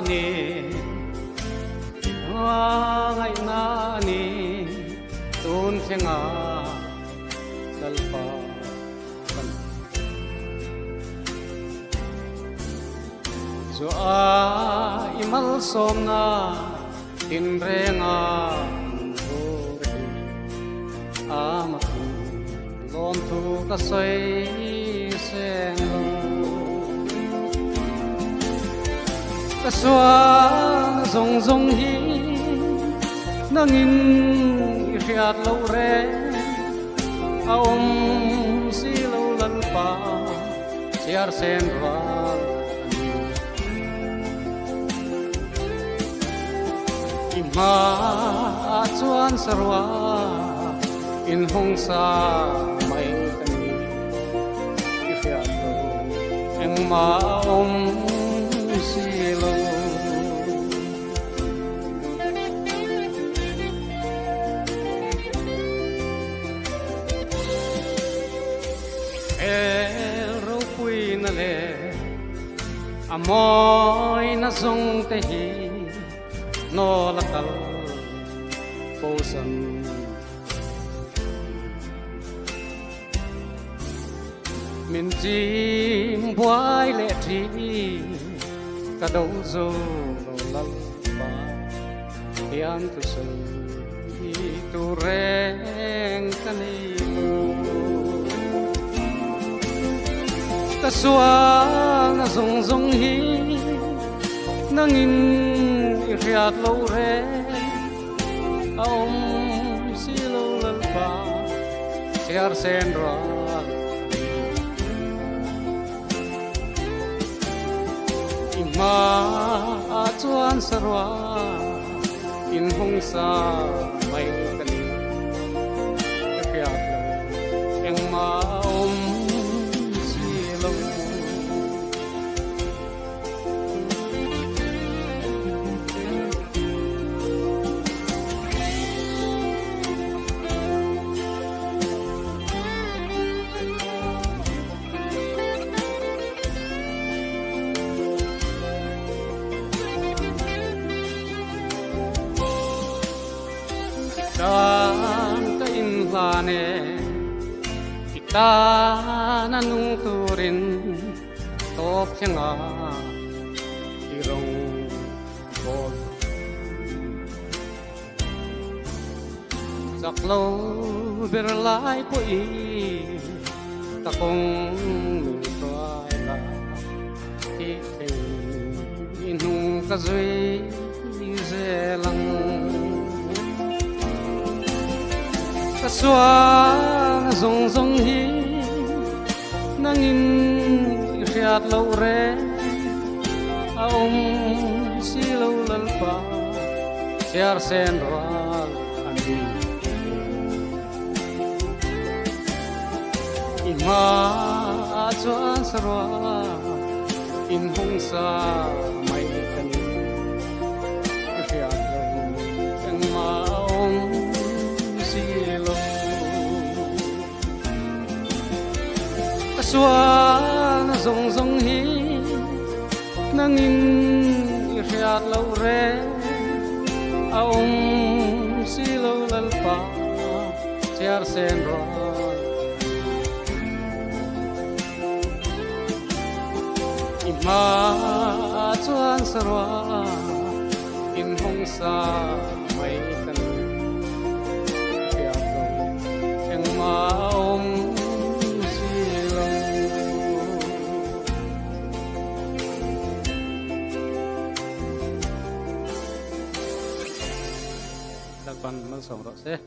ni ngai na ni tun thenga dalpa zo a imal somna tin renga amaku lom thu ka soi seng lo ka suan zong zong hi nangin riat lo re aom si lo lan pa siar sen ra ima chuan sarwa in hong sa mai kani riat lo eng ma om si lo ro pui na le amoy na song te hi no la kal po san min chim boai le thi ka đâu zo lo lal ba hian tu sei tu reng kani ta suang zong zong hi nangin riat lo re aom si lo lal ba siar sen ra ima chuan sarwa in hong sa mai kani riat lo eng ma om si lo dan ka inlane kita nanung turin top changa irong bol saklo berlai po i takong mitrai la ti inung kazui zelang suan zong zong hi nangin riat lo re aom si lo lal pa siar sen ra ani ima chuan sarwa in hong sa mai kani riat lo eng ma om suan zong zong hi nangin riat lo re aom si lo lal pa siar sen ra ima chuan sarwa in hong sa mai kani riat lo eng ma om ban mang sòng đó xe